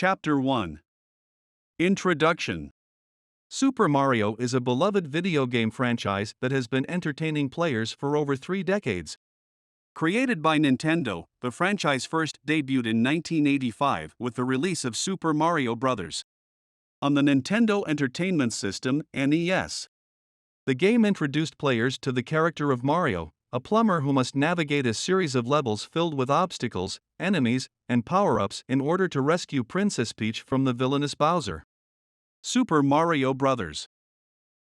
Chapter 1 Introduction. Super Mario is a beloved video game franchise that has been entertaining players for over 3 decades. Created by Nintendo, the franchise first debuted in 1985 with the release of Super Mario Bros. On the Nintendo Entertainment System (NES). The game introduced players to the character of Mario, a plumber who must navigate a series of levels filled with obstacles, enemies, and power-ups in order to rescue Princess Peach from the villainous Bowser. Super Mario Bros.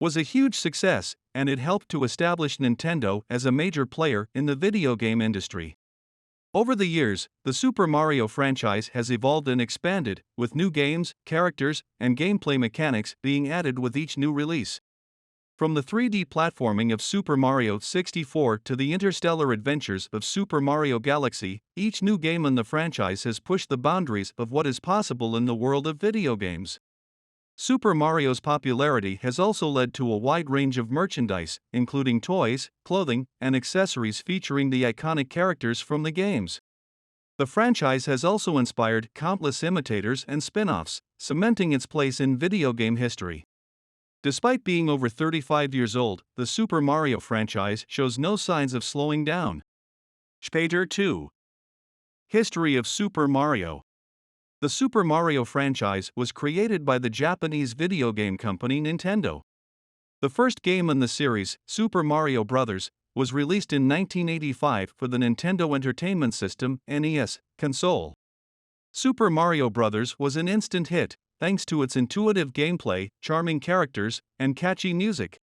Was a huge success, and it helped to establish Nintendo as a major player in the video game industry. Over the years, the Super Mario franchise has evolved and expanded, with new games, characters, and gameplay mechanics being added with each new release. From the 3D platforming of Super Mario 64 to the interstellar adventures of Super Mario Galaxy, each new game in the franchise has pushed the boundaries of what is possible in the world of video games. Super Mario's popularity has also led to a wide range of merchandise, including toys, clothing, and accessories featuring the iconic characters from the games. The franchise has also inspired countless imitators and spin-offs, cementing its place in video game history. Despite being over 35 years old, the Super Mario franchise shows no signs of slowing down. Chapter 2 History of Super Mario. The Super Mario franchise was created by the Japanese video game company Nintendo. The first game in the series, Super Mario Bros., was released in 1985 for the Nintendo Entertainment System (NES) console. Super Mario Bros. Was an instant hit, thanks to its intuitive gameplay, charming characters, and catchy music.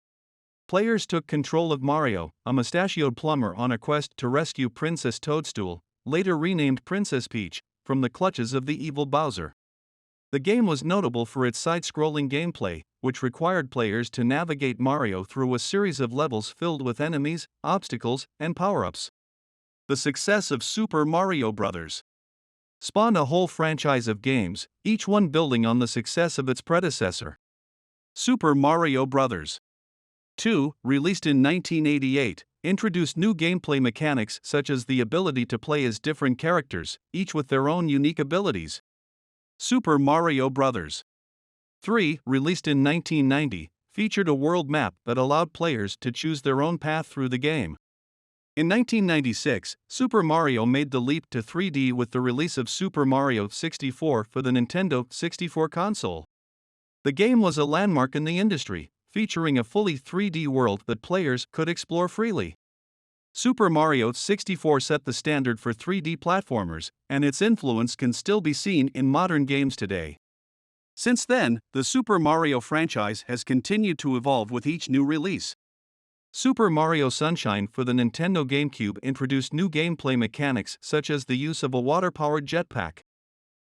Players took control of Mario, a mustachioed plumber on a quest to rescue Princess Toadstool, later renamed Princess Peach, from the clutches of the evil Bowser. The game was notable for its side-scrolling gameplay, which required players to navigate Mario through a series of levels filled with enemies, obstacles, and power-ups. The success of Super Mario Bros. Spawned a whole franchise of games, each one building on the success of its predecessor. Super Mario Bros. 2, released in 1988, introduced new gameplay mechanics such as the ability to play as different characters, each with their own unique abilities. Super Mario Bros. 3, released in 1990, featured a world map that allowed players to choose their own path through the game. In 1996, Super Mario made the leap to 3D with the release of Super Mario 64 for the Nintendo 64 console. The game was a landmark in the industry, featuring a fully 3D world that players could explore freely. Super Mario 64 set the standard for 3D platformers, and its influence can still be seen in modern games today. Since then, the Super Mario franchise has continued to evolve with each new release. Super Mario Sunshine for the Nintendo GameCube introduced new gameplay mechanics such as the use of a water-powered jetpack.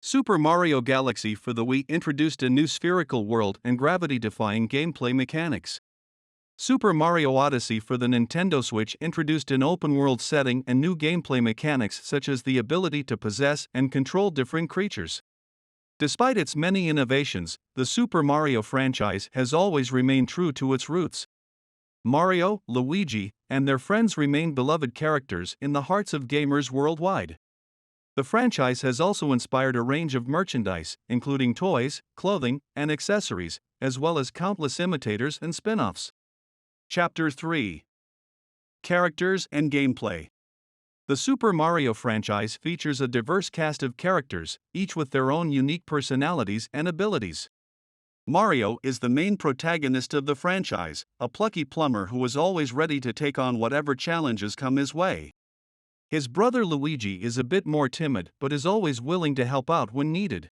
Super Mario Galaxy for the Wii introduced a new spherical world and gravity-defying gameplay mechanics. Super Mario Odyssey for the Nintendo Switch introduced an open-world setting and new gameplay mechanics such as the ability to possess and control different creatures. Despite its many innovations, the Super Mario franchise has always remained true to its roots. Mario, Luigi, and their friends remain beloved characters in the hearts of gamers worldwide. The franchise has also inspired a range of merchandise, including toys, clothing, and accessories, as well as countless imitators and spin-offs. Chapter 3 Characters and Gameplay. The Super Mario franchise features a diverse cast of characters, each with their own unique personalities and abilities. Mario is the main protagonist of the franchise, a plucky plumber who is always ready to take on whatever challenges come his way. His brother Luigi is a bit more timid but is always willing to help out when needed.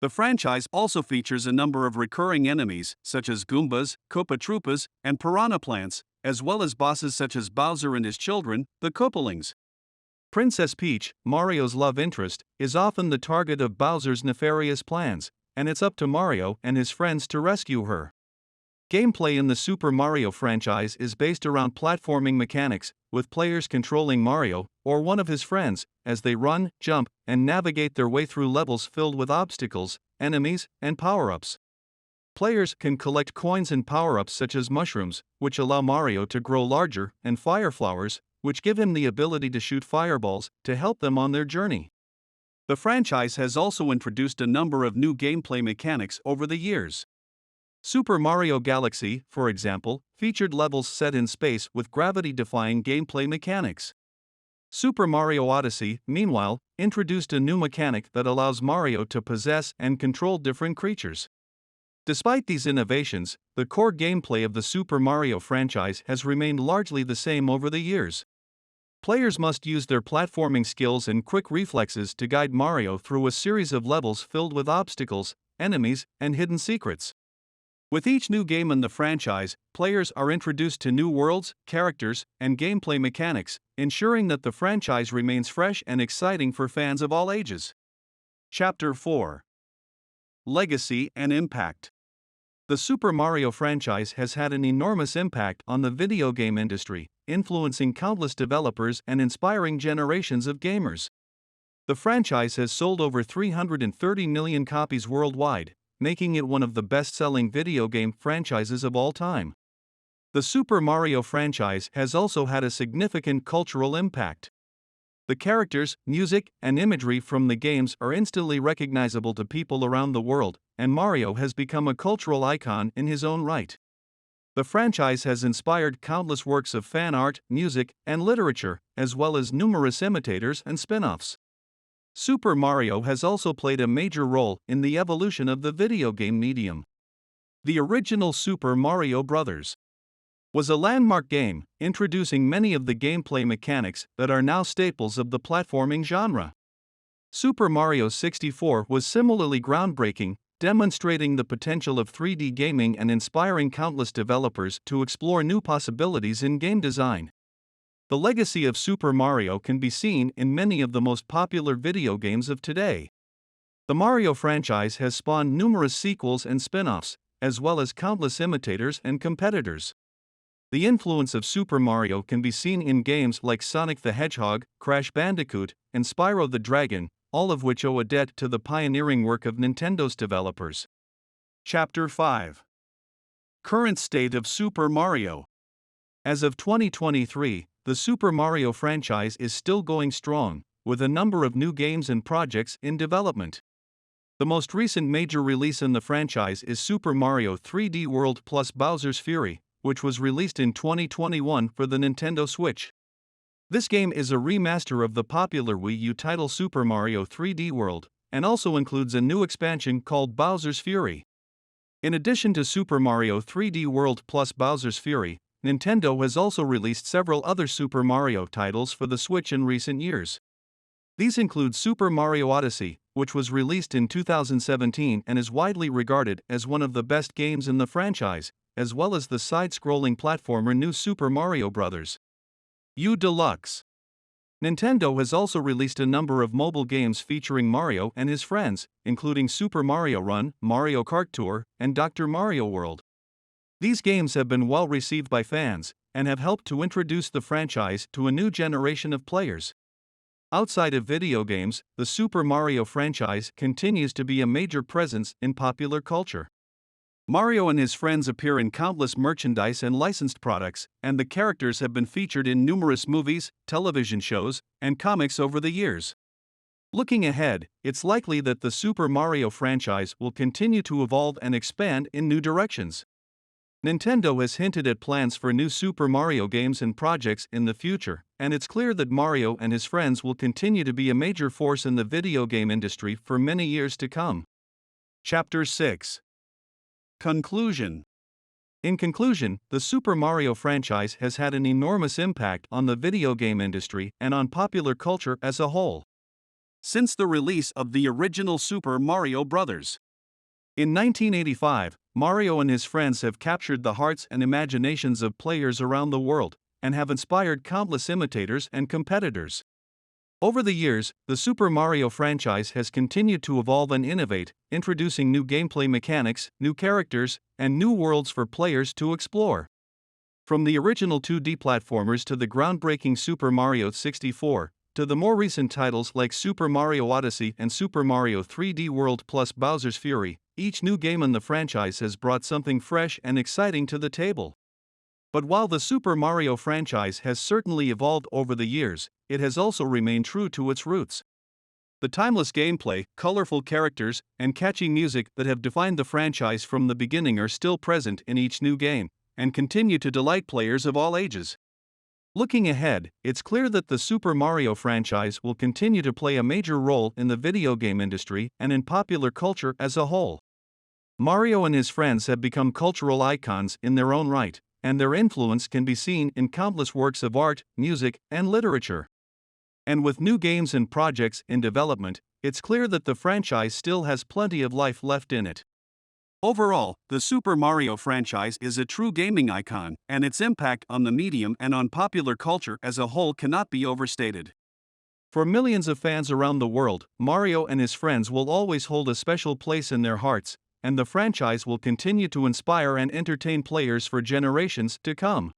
The franchise also features a number of recurring enemies, such as Goombas, Koopa Troopas, and Piranha Plants, as well as bosses such as Bowser and his children, the Koopalings. Princess Peach, Mario's love interest, is often the target of Bowser's nefarious plans, and it's up to Mario and his friends to rescue her. Gameplay in the Super Mario franchise is based around platforming mechanics, with players controlling Mario, or one of his friends, as they run, jump, and navigate their way through levels filled with obstacles, enemies, and power-ups. Players can collect coins and power-ups such as mushrooms, which allow Mario to grow larger, and fire flowers, which give him the ability to shoot fireballs to help them on their journey. The franchise has also introduced a number of new gameplay mechanics over the years. Super Mario Galaxy, for example, featured levels set in space with gravity-defying gameplay mechanics. Super Mario Odyssey, meanwhile, introduced a new mechanic that allows Mario to possess and control different creatures. Despite these innovations, the core gameplay of the Super Mario franchise has remained largely the same over the years. Players must use their platforming skills and quick reflexes to guide Mario through a series of levels filled with obstacles, enemies, and hidden secrets. With each new game in the franchise, players are introduced to new worlds, characters, and gameplay mechanics, ensuring that the franchise remains fresh and exciting for fans of all ages. Chapter 4: Legacy and Impact. The Super Mario franchise has had an enormous impact on the video game industry, influencing countless developers and inspiring generations of gamers. The franchise has sold over 330 million copies worldwide, making it one of the best-selling video game franchises of all time. The Super Mario franchise has also had a significant cultural impact. The characters, music, and imagery from the games are instantly recognizable to people around the world, and Mario has become a cultural icon in his own right. The franchise has inspired countless works of fan art, music, and literature, as well as numerous imitators and spin-offs. Super Mario has also played a major role in the evolution of the video game medium. The original Super Mario Bros. Was a landmark game, introducing many of the gameplay mechanics that are now staples of the platforming genre. Super Mario 64 was similarly groundbreaking, demonstrating the potential of 3D gaming and inspiring countless developers to explore new possibilities in game design. The legacy of Super Mario can be seen in many of the most popular video games of today. The Mario franchise has spawned numerous sequels and spin-offs, as well as countless imitators and competitors. The influence of Super Mario can be seen in games like Sonic the Hedgehog, Crash Bandicoot, and Spyro the Dragon, all of which owe a debt to the pioneering work of Nintendo's developers. Chapter 5: Current State of Super Mario. As of 2023, the Super Mario franchise is still going strong, with a number of new games and projects in development. The most recent major release in the franchise is Super Mario 3D World plus Bowser's Fury, which was released in 2021 for the Nintendo Switch. This game is a remaster of the popular Wii U title Super Mario 3D World, and also includes a new expansion called Bowser's Fury. In addition to Super Mario 3D World plus Bowser's Fury, Nintendo has also released several other Super Mario titles for the Switch in recent years. These include Super Mario Odyssey, which was released in 2017 and is widely regarded as one of the best games in the franchise, as well as the side-scrolling platformer New Super Mario Bros. U Deluxe. Nintendo has also released a number of mobile games featuring Mario and his friends, including Super Mario Run, Mario Kart Tour, and Dr. Mario World. These games have been well received by fans, and have helped to introduce the franchise to a new generation of players. Outside of video games, the Super Mario franchise continues to be a major presence in popular culture. Mario and his friends appear in countless merchandise and licensed products, and the characters have been featured in numerous movies, television shows, and comics over the years. Looking ahead, it's likely that the Super Mario franchise will continue to evolve and expand in new directions. Nintendo has hinted at plans for new Super Mario games and projects in the future, and it's clear that Mario and his friends will continue to be a major force in the video game industry for many years to come. Chapter 6: Conclusion. In conclusion, the Super Mario franchise has had an enormous impact on the video game industry and on popular culture as a whole. Since the release of the original Super Mario Bros. In 1985, Mario and his friends have captured the hearts and imaginations of players around the world, and have inspired countless imitators and competitors. Over the years, the Super Mario franchise has continued to evolve and innovate, introducing new gameplay mechanics, new characters, and new worlds for players to explore. From the original 2D platformers to the groundbreaking Super Mario 64, to the more recent titles like Super Mario Odyssey and Super Mario 3D World plus Bowser's Fury, each new game in the franchise has brought something fresh and exciting to the table. But while the Super Mario franchise has certainly evolved over the years, it has also remained true to its roots. The timeless gameplay, colorful characters, and catchy music that have defined the franchise from the beginning are still present in each new game, and continue to delight players of all ages. Looking ahead, it's clear that the Super Mario franchise will continue to play a major role in the video game industry and in popular culture as a whole. Mario and his friends have become cultural icons in their own right, and their influence can be seen in countless works of art, music, and literature. And with new games and projects in development, it's clear that the franchise still has plenty of life left in it. Overall, the Super Mario franchise is a true gaming icon, and its impact on the medium and on popular culture as a whole cannot be overstated. For millions of fans around the world, Mario and his friends will always hold a special place in their hearts, and the franchise will continue to inspire and entertain players for generations to come.